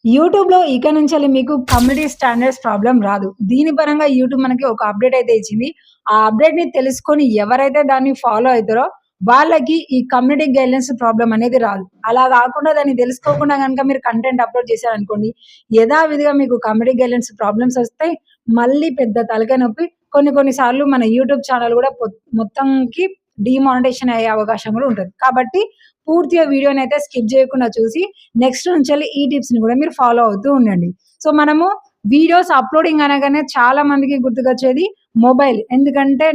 యూట్యూబ్‌లో ఇక నుంచెల్లి మీకు కమ్యూనిటీ స్టాండర్డ్స్ ప్రాబ్లమ్ రాదు. దీని పరంగా యూట్యూబ్ మనకి ఒక అప్‌డేట్ అయితే ఇచ్చింది. ఆ అప్‌డేట్‌ని తెలుసుకొని ఎవరైతే దాన్ని ఫాలో అయితారో వాళ్ళకి ఈ కమ్యూనిటీ గైడ్‌లైన్స్ ప్రాబ్లమ్ అనేది రాదు. అలా గాకుండా దాన్ని తెలుసుకోకుండా గనుక మీరు కంటెంట్ అప్‌లోడ్ చేశారనుకోండి, యథావిధిగా మీకు కమ్యూనిటీ గైడ్‌లైన్స్ ప్రాబ్లమ్స్ ఒస్తాయి. మళ్ళీ పెద్ద తలకాయ నొప్పి. కొన్ని కొన్ని సార్లు మన యూట్యూబ్ ఛానెల్ గూడా మొత్తంకి డీమానిటైజేషన్ అయ్యే అవకాశం గూడా ఉంటది. కాబట్టి పూర్తిగా వీడియోనైతే స్కిప్ జేయకుండా చూసి నెక్స్ట్ నుంచెల్లి ఈ టిప్స్‌ని గూడా మీరు ఫాలో అవుతూ ఉండండి. సో, మనము వీడియోస్ అప్‌లోడింగ్ అనగానే చాలా మందికి గుర్తుకొచ్చేది మొబైల్. ఎందుకంటే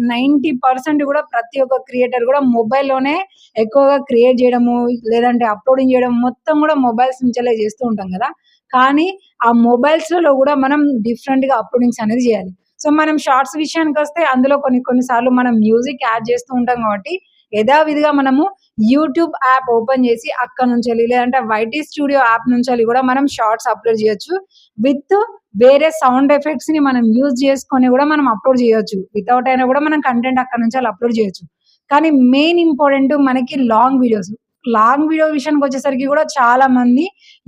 90% గూడా ప్రతి ఒక్క క్రియేటర్ గూడా మొబైల్‌లోనే ఎక్కువగా క్రియేట్ జేయడము, లేదంటే అప్‌లోడింగ్ జేయడం మొత్తం గూడా మొబైల్స్ నుంచెల్లే జేస్తూ ఉంటాం గదా! కానీ ఆ మొబైల్స్‌లలో గూడా మనం డిఫరెంట్‌గా అప్‌లోడింగ్స్ అనేది జేయాలి. సో, మనం షార్ట్స్ విషయానికొస్తే అందులో కొన్ని కొన్ని సార్లు మనం మ్యూజిక్ యాడ్ జేస్తూ ఉంటాం గాబట్టి, యథావిధిగా మనము యూట్యూబ్ యాప్ ఓపెన్ చేసి అక్కడ నుంచెల్లి లేదంటే వైటీ స్టూడియో యాప్ నుంచెల్లి గూడా మనం షార్ట్స్ అప్‌లోడ్ జేయొచ్చు. విత్ వేరే సౌండ్ ఎఫెక్ట్స్‌ని మనం యూజ్ చేసుకొని గూడా మనం అప్‌లోడ్ జేయొచ్చు. వితౌట్ అయినా గూడా మనం కంటెంట్ అక్కడి నుంచెల్లి అప్‌లోడ్ జేయొచ్చు. కానీ మెయిన్ ఇంపార్టెంట్ మనకి లాంగ్ వీడియోస్. లాంగ్ వీడియో విషయానికొచ్చేసరికి గూడా చాలా మంది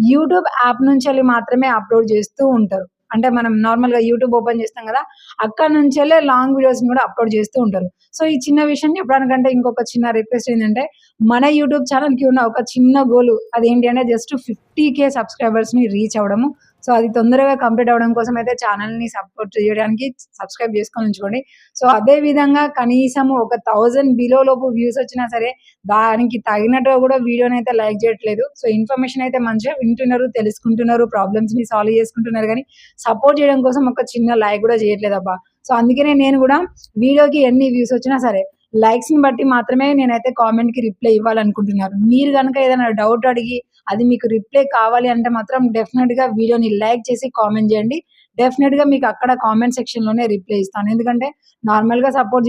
యూట్యూబ్ యాప్ నుంచెల్లి మాత్రమే అప్‌లోడ్ జేస్తూ ఉంటారు. అంటే మనం నార్మల్‌గా యూట్యూబ్ ఓపెన్ చేస్తాం గదా! అక్కడి నుంచెల్లే లాంగ్ వీడియోస్‌ని గూడా అప్‌లోడ్ జేస్తూ ఉంటారు. సో, ఈ చిన్న విషయం చెప్పడానికంటే ఇంకొక చిన్న రిక్వెస్ట్ ఏంటంటే మన యూట్యూబ్ ఛానెల్‌కి ఉన్న ఒక చిన్న గోలు అదేంటి అంటే జస్ట్ 50,000 సబ్‌స్క్రైబర్స్‌ని రీచ్ అవ్వడము. సో, అది తొందరగా కంప్లీట్ అవ్వడం కోసం అయితే ఛానెల్‌ని సపోర్ట్ చేయడానికి సబ్‌స్క్రైబ్ చేసుకొని ఉంచుకోండి. సో, అదే విధంగా కనీసము ఒక 1000 బిలో లోపు వ్యూస్ వచ్చినా సరే దానికి తగినట్టుగా కూడా వీడియోనైతే లైక్ చేయట్లేదు. సో, ఇన్ఫర్మేషన్ అయితే మంచిగా వింటున్నారు, తెలుసుకుంటున్నారు, ప్రాబ్లమ్స్‌ని సాల్వ్ చేసుకుంటున్నారు గానీ సపోర్ట్ చేయడం కోసం ఒక చిన్న లైక్ కూడా చేయట్లేదబ్బా! సో, అందుకనే నేను గూడా వీడియోకి ఎన్ని వ్యూస్ వచ్చినా సరే లైక్స్‌ని బట్టి మాత్రమే నేనైతే కామెంట్‌కి రిప్లై ఇవ్వాలనుకుంటున్నాను. మీరు గనుక ఏదైనా డౌట్ అడిగి, అది మీకు రిప్లై కావాలి అంటే మాత్రం డెఫినిట్‌గా వీడియోని లైక్ చేసి కామెంట్ చేయండి. డెఫినిట్‌గా మీకు అక్కడ కామెంట్ సెక్షన్‌లోనే రిప్లై ఇస్తాను. ఎందుకంటే నార్మల్‌గా సపోర్ట్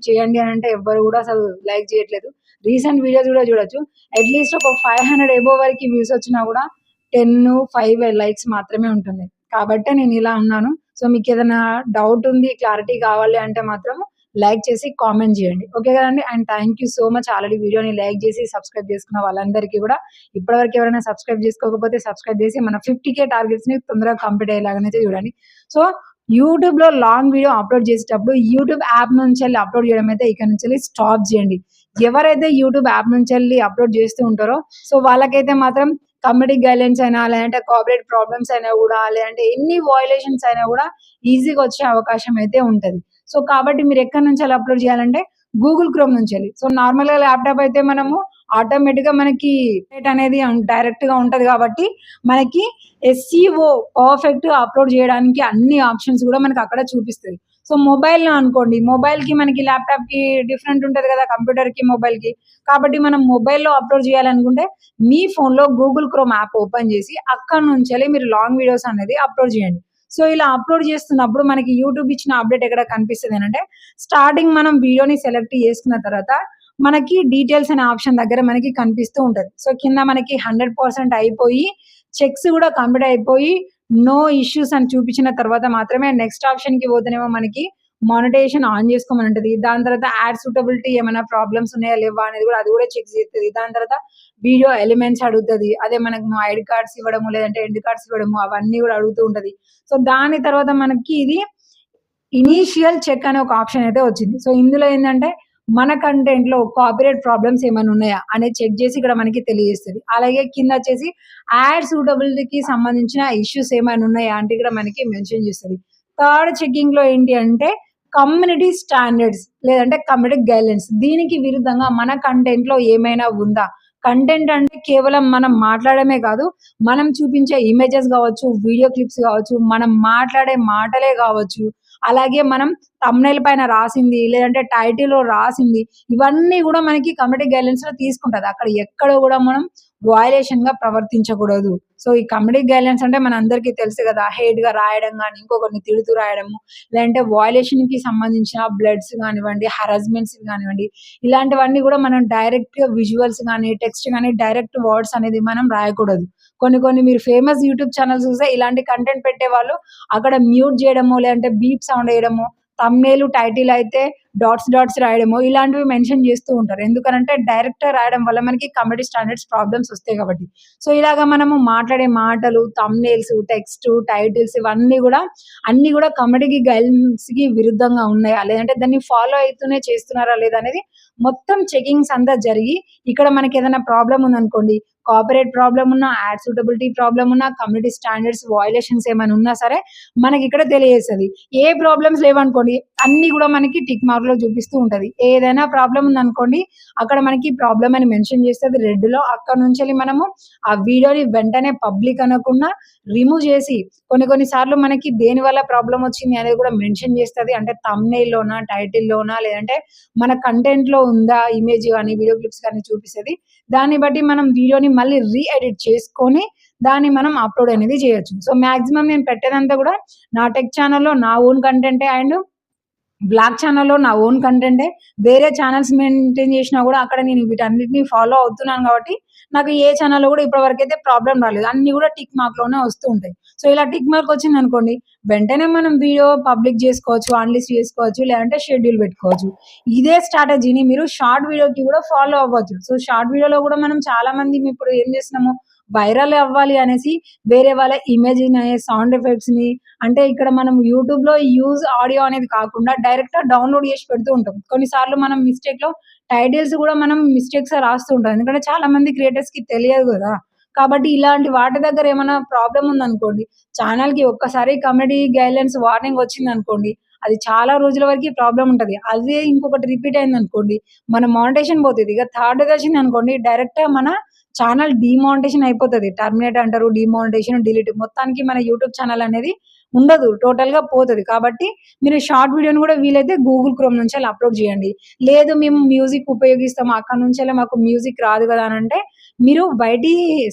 చేయండి అనంటే ఎవ్వరు గూడా అసలు లైక్ చేయట్లేదు. రీసెంట్ వీడియోస్ గూడా చూడొచ్చు. అట్‌లీస్ట్ ఒక 500 అబోవ్ వరకి వ్యూస్ వచ్చినా గూడా 10, 5 లైక్స్ మాత్రమే ఉంటున్నాయి. కాబట్టే నేనిలా ఉన్నాను. సో, మీకేదైనా డౌట్ ఉంది, క్లారిటీ కావాలి అంటే మాత్రం లైక్ చేసి కామెంట్ జేయండి. ఓకే గదండీ! And thank you so much already వీడియోని లైక్ జేసి, సబ్‌స్క్రైబ్ జేసుకున్న వాళ్ళందరికీ గూడా. ఇప్పటివరకు ఎవరైనా సబ్‌స్క్రైబ్ జేసుకోకపోతే సబ్‌స్క్రైబ్ జేసి మన 50,000 టార్గెట్స్‌ని తొందరగా కంప్లీట్ అయ్యేలాగానైతే చూడండి. సో, యూట్యూబ్‌లో లాంగ్ వీడియో అప్‌లోడ్ చేసేటప్పుడు యూట్యూబ్ యాప్ నుంచెల్లి అప్‌లోడ్ జేయడం అయితే ఇక నుంచెల్లి స్టాప్ జేయండి. ఎవరైతే యూట్యూబ్ యాప్ నుంచెల్లి అప్‌లోడ్ జేస్తూ ఉంటారో సో, వాళ్ళకైతే మాత్రం కమ్యూనిటీ గైడ్‌లైన్స్ అయినా, లేదంటే కాపీరైట్ ప్రాబ్లమ్స్ అయినా గూడా, లేదంటే ఎన్ని వయలేషన్స్ అయినా గూడా ఈజీగా వచ్చే అవకాశం అయితే ఉంటది. సో, కాబట్టి మీరెక్కడి నుంచెల్లి అప్‌లోడ్ జేయాలంటే గూగుల్ క్రోమ్ నుంచెల్లి. సో, నార్మల్‌గా ల్యాప్‌టాప్ అయితే మనము ఆటోమేటిక్‌గా మనకి నెట్ అనేది డైరెక్ట్‌గా ఉంటది గాబట్టి, మనకి ఎస్‌సిఓ పర్ఫెక్ట్‌గా అప్‌లోడ్ జేయడానికి అన్ని ఆప్షన్స్ గూడా మనకక్కడ చూపిస్తది. సో, మొబైల్‌లో అనుకోండి, మొబైల్‌కి మనకి ల్యాప్‌టాప్‌కి డిఫరెంట్ ఉంటది గదా! కంప్యూటర్‌కి, మొబైల్‌కి. కాబట్టి మనం మొబైల్‌లో అప్‌లోడ్ జేయాలనుకుంటే, మీ ఫోన్‌లో గూగుల్ క్రోమ్ యాప్ ఓపెన్ జేసి, అక్కడి నుంచెల్లి మీరు లాంగ్ వీడియోస్ అనేది అప్‌లోడ్ జేయండి. సో, ఇలా అప్‌లోడ్ చేస్తున్నప్పుడు మనకి యూట్యూబ్ ఇచ్చిన అప్‌డేట్ ఎక్కడ కనిపిస్తదనంటే, స్టార్టింగ్ మనం వీడియోని సెలెక్ట్ చేసుకున్న తర్వాత, మనకి డీటెయిల్స్ అనే ఆప్షన్ దగ్గర మనకి కనిపిస్తూ ఉంటది. సో, కింద మనకి 100% అయిపోయి, చెక్స్ గూడా కంప్లీట్ అయిపోయి, నో ఇష్యూస్ అని చూపించిన తర్వాత మాత్రమే నెక్స్ట్ ఆప్షన్‌కి పోతేనేమో మనకి మానిటైజేషన్ ఆన్ చేసుకోమని ఉంటది. దాని తర్వాత యాడ్ సూటబిలిటీ ఏమైనా ప్రాబ్లమ్స్ ఉన్నాయా లేవా అనేది గూడా అది గూడా చెక్ చేస్తది. దాని తర్వాత వీడియో ఎలిమెంట్స్ అడుగుతది. అదే మనకు ఐడీ కార్డ్స్ ఇవ్వడము, లేదంటే ఎండ్ కార్డ్స్ ఇవ్వడము అవన్నీ గూడా అడుగుతూ ఉంటది. సో, దాని తర్వాత మనకి ఇది ఇనీషియల్ చెక్ అనే ఒక ఆప్షన్ అయితే వచ్చింది. సో, ఇందులో ఏందంటే మన కంటెంట్‌లో కాపీరైట్ ప్రాబ్లమ్స్ ఏమైనా ఉన్నాయా అనేది చెక్ జేసి ఇక్కడ మనకి తెలియజేస్తది. అలాగే కిందొచ్చేసి యాడ్ సూటబిలిటీకి సంబంధించిన ఇష్యూస్ ఏమైనా ఉన్నాయా అంటే ఇక్కడ మనకి మెన్షన్ చేస్తది. థర్డ్ చెకింగ్‌లో ఏంటి అంటే కమ్యూనిటీ స్టాండర్డ్స్ లేదంటే కమ్యూనిటీ గైడ్‌లైన్స్ దీనికి విరుద్ధంగా మన కంటెంట్‌లో ఏమైనా ఉందా? కంటెంట్ అంటే కేవలం మనం మాట్లాడడమే కాదు, మనం చూపించే ఇమేజెస్ గావచ్చు, వీడియో క్లిప్స్ గావచ్చు, మనం మాట్లాడే మాటలే గావచ్చు, అలాగే మనం థంబ్‌నెయిల్ పైన రాసింది, లేదంటే టైటిల్‌లో రాసింది, ఇవన్నీ గూడా మనకి కమ్యూనిటీ గైడ్‌లైన్స్‌లో తీసుకుంటది. అక్కడ ఎక్కడ గూడా మనం వయలేషన్‌గా ప్రవర్తించకూడదు. సో, ఈ కమ్యూనిటీ గైడ్‌లైన్స్ అంటే మనందరికీ తెలుసు గదా! హేట్‌గా రాయడం గాని, ఇంకొకరిని తిడుతూ రాయడము, లేదంటే వయలేషన్‌కి సంబంధించిన బ్లడ్స్ గానివ్వండి, హరాస్మెంట్స్ గానివ్వండి, ఇలాంటివన్నీ గూడా మనం డైరెక్ట్‌గా విజువల్స్ గాని, టెక్స్ట్ గాని, డైరెక్ట్ వర్డ్స్ అనేది మనం రాయకూడదు. కొన్ని కొన్ని మీరు ఫేమస్ యూట్యూబ్ ఛానెల్స్ చూస్తే ఇలాంటి కంటెంట్ పెట్టేవాళ్ళు అక్కడ మ్యూట్ జేయడమో, లేదంటే బీప్ సౌండ్ ఎయడమో, థంబ్‌నెయిల్, టైటిల్ అయితే డాట్స్ డాట్స్ రాయడము ఇలాంటివి మెన్షన్ చేస్తూ ఉంటారు. ఎందుకనంటే డైరెక్ట్‌గా రాయడం వల్ల మనకి కమ్యూనిటీ స్టాండర్డ్స్ ప్రాబ్లమ్స్ వస్తాయి కాబట్టి. సో, ఇలాగ మనము మాట్లాడే మాటలు, థంబ్‌నెయిల్స్, టెక్స్ట్, టైటిల్స్ ఇవన్నీ గూడా అన్నీ గూడా కమ్యూనిటీ గైడ్‌లైన్స్‌కి విరుద్ధంగా ఉన్నాయా? లేదంటే దాన్ని ఫాలో అయితూనే చేస్తున్నారా లేదా అనేది మొత్తం చెకింగ్స్ అంతా జరిగి ఇక్కడ మనకేదైనా ప్రాబ్లమ్ ఉందనుకోండి, కాపీరైట్ ప్రాబ్లమ్ ఉన్నా, యాడ్ సూటబిలిటీ ప్రాబ్లమ్ ఉన్నా, కమ్యూనిటీ స్టాండర్డ్స్ వయలేషన్స్ ఏమైనా ఉన్నా సరే మనకిక్కడ తెలియజేస్తది. ఏ ప్రాబ్లమ్స్ లేవనుకోండి, అన్నీ గూడా మనకి టిక్ మార్క్‌లో చూపిస్తూ ఉంటది. ఏదైనా ప్రాబ్లమ్ ఉందనుకోండి, అక్కడ మనకి ప్రాబ్లమ్ అని మెన్షన్ చేస్తది రెడ్‌లో. అక్కడి నుంచెల్లి మనము ఆ వీడియోని వెంటనే పబ్లిక్ అనకుండా రిమూవ్ చేసి కొన్ని కొన్ని సార్లు మనకి దేనివల్ల ప్రాబ్లమ్ వచ్చింది అనేది కూడా మెన్షన్ చేస్తది. అంటే థంబ్‌నెయిల్‌లోనా, టైటిల్‌లోనా లేదంటే మన కంటెంట్‌లో ఉందా ఇమేజ్ గాని, వీడియో క్లిప్స్ గాని చూపిస్తది. దాన్ని బట్టి మనం వీడియోని మళ్ళీ ఎడిట్ చేసుకొని దాన్ని మనం అప్‌లోడ్ అనేది చేయొచ్చు. సో, మాక్సిమం నేను పెట్టేదంతా గూడా నా టెక్ ఛానెల్‌లో నా ఓన్ కంటెంటే అండ్ బ్లాగ్ ఛానెల్‌లో నా ఓన్ కంటెంటే. వేరే ఛానెల్స్ మెయింటైన్ చేషినా గూడా అక్కడ నేను వీటన్నిటిని ఫాలో అవుతున్నాను గాబట్టి, నాకు ఏ ఛానెల్‌లో గూడా ఇప్పటి వరకైతే ప్రాబ్లమ్ రాలేదు. అన్నీ గూడా టిక్ మార్క్‌లోనే వస్తూ ఉంటాయి. సో, ఇలా టిక్ మార్క్ వచ్చిందనుకోండి, వెంటనే మనం వీడియో పబ్లిక్ జేసుకోవచ్చు, అన్‌లిస్ట్ చేసుకోవచ్చు, లేదంటే షెడ్యూల్ పెట్టుకోవచ్చు. ఇదే స్ట్రాటజీని మీరు షార్ట్ వీడియోకి గూడా ఫాలో అవ్వచ్చు. సో, షార్ట్ వీడియోలో గూడా మనం చాలా మందిమి ఇప్పుడు ఏం జేస్తున్నాము, వైరల్ అవ్వాలి అనేసి వేరే వాళ్ళ ఇమేజ్‌ని, సౌండ్ ఎఫెక్ట్స్‌ని అంటే ఇక్కడ మనం యూట్యూబ్‌లో యూజ్ ఆడియో అనేది కాకుండా డైరెక్ట్‌గా డౌన్‌లోడ్ చేసి పెడుతూ ఉంటాం. కొన్నిసార్లు మనం మిస్టేక్‌లో టైటిల్స్ గూడా మనం మిస్టేక్సే రాస్తూ ఉంటాం. ఎందుకంటే చాలా మంది క్రియేటర్స్‌కి తెలియదు గదా! కాబట్టి ఇలాంటి వాటి దగ్గర ఏమన్నా ప్రాబ్లమ్ ఉందనుకోండి, ఛానెల్‌కి ఒక్కసారి కమ్యూనిటీ గైడ్‌లైన్స్ వార్నింగ్ వచ్చిందనుకోండి, అది చాలా రోజుల వరకి ప్రాబ్లమ్ ఉంటది. అదే ఇంకొకటి రిపీట్ అయిందనుకోండి, మన మానిటైజేషన్ పోతది. ఇక థర్డ్‌ది వచ్చిందనుకోండి డైరెక్ట్‌గా మన ఛానెల్ డీమానిటైజేషన్ అయిపోతది. టర్మినేట్ అంటారు, డీమానిటైజేషన్, డిలీట్ మొత్తానికి మన యూట్యూబ్ ఛానెల్ అనేది ఉండదు. టోటల్‌గా పోతది. కాబట్టి మీరు షార్ట్ వీడియోని గూడా వీలైతే గూగుల్ క్రోమ్ నుంచెల్లి అప్‌లోడ్ జేయండి. లేదు మేము మ్యూజిక్ ఉపయోగిస్తాం. అక్కడి నుంచెల్లి మాకు మ్యూజిక్ రాదు గదా! అనంటే మీరు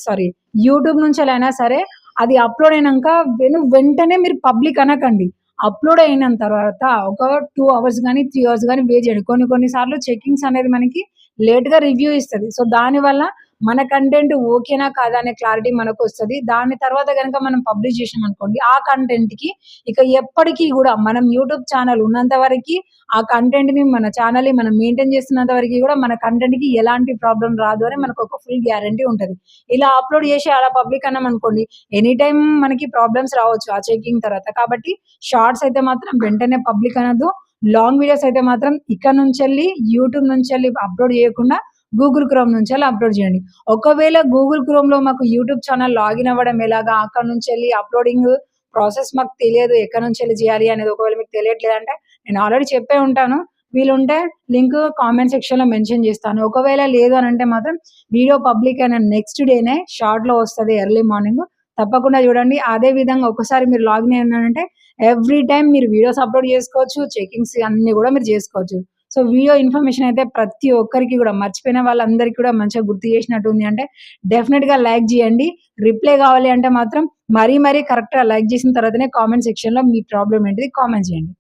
సారీ యూట్యూబ్ నుంచెలైనా సరే అది అప్‌లోడ్ అయినంక వెంటనే మీరు పబ్లిక్ అనకండి. అప్‌లోడ్ అయిన తర్వాత ఒక 2 అవర్స్ గాని, 3 అవర్స్ గాని వెయిట్ జేయండి. కొన్ని కొన్ని సార్లు చెకింగ్స్ అనేది మనకి లేట్‌గా రివ్యూ ఇస్తది. సో, దానివల్ల మన కంటెంట్ ఓకేనా? కాదా? అనే క్లారిటీ మనకొస్తది. దాని తర్వాత గనక మనం పబ్లిష్ చేశామనుకోండి, ఆ కంటెంట్‌కి ఇక ఎప్పటికి గూడా మనం యూట్యూబ్ ఛానెల్ ఉన్నంత వరకి ఆ కంటెంట్‌ని మన ఛానెల్‌ని మనం మెయింటైన్ చేస్తున్నంత వరకి గూడా మన కంటెంట్‌కి ఎలాంటి ప్రాబ్లమ్ రాదు అని మనకొక ఫుల్ గ్యారంటీ ఉంటది. ఇలా అప్‌లోడ్ చేసి అలా పబ్లిక్ అన్నామనుకోండి, ఎనీ టైమ్ మనకి ప్రాబ్లమ్స్ రావచ్చు ఆ చెకింగ్ తర్వాత. కాబట్టి షార్ట్స్ అయితే మాత్రం వెంటనే పబ్లిక్ అనొద్దు. లాంగ్ వీడియోస్ అయితే మాత్రం ఇక నుంచెల్లి యూట్యూబ్ నుంచెల్లి అప్‌లోడ్ చేయకుండా గూగుల్ క్రోమ్ నుంచెల్లి అప్‌లోడ్ చేయండి. ఒకవేళ గూగుల్ క్రోమ్‌లో మాకు యూట్యూబ్ ఛానెల్ లాగిన్ అవ్వడం ఎలాగా? అక్కడి నుంచెల్లి అప్‌లోడింగ్ ప్రాసెస్ మాకు తెలియదు. ఎక్కడి నుంచెల్లి చేయాలి అనేది ఒకవేళ మీకు తెలియట్లేదంటే నేను ఆల్రెడీ చెప్పే ఉంటాను. వీలుంటే లింక్ కామెంట్ సెక్షన్‌లో మెన్షన్ చేస్తాను. ఒకవేళ లేదు అనంటే మాత్రం వీడియో పబ్లిక్ అయిన నెక్స్ట్ డేనే షార్ట్‌లో వస్తది ఎర్లీ మార్నింగ్. తప్పకుండా చూడండి. అదే విధంగా ఒకసారి మీరు లాగిన్ అయ్యారంటే ఎవ్రీ టైమ్ మీరు వీడియోస్ అప్‌లోడ్ చేసుకోవచ్చు. చెకింగ్స్ అన్నీ గూడా మీరు చేసుకోవచ్చు. సో, వీడియో ఇన్ఫర్మేషన్ అయితే ప్రతి ఒక్కరికి గూడా మర్చిపోయిన వాళ్ళందరికీ కూడా మంచిగా గుర్తు చేసినట్టుంది అంటే డెఫినిట్‌గా లైక్ జేయండి. రిప్లై గావాలి అంటే మాత్రం మరీ మరీ కరెక్ట్‌గా లైక్ చేసిన తర్వాతనే కామెంట్ సెక్షన్‌లో మీ ప్రాబ్లమ్ ఏంటిది కామెంట్ చేయండి.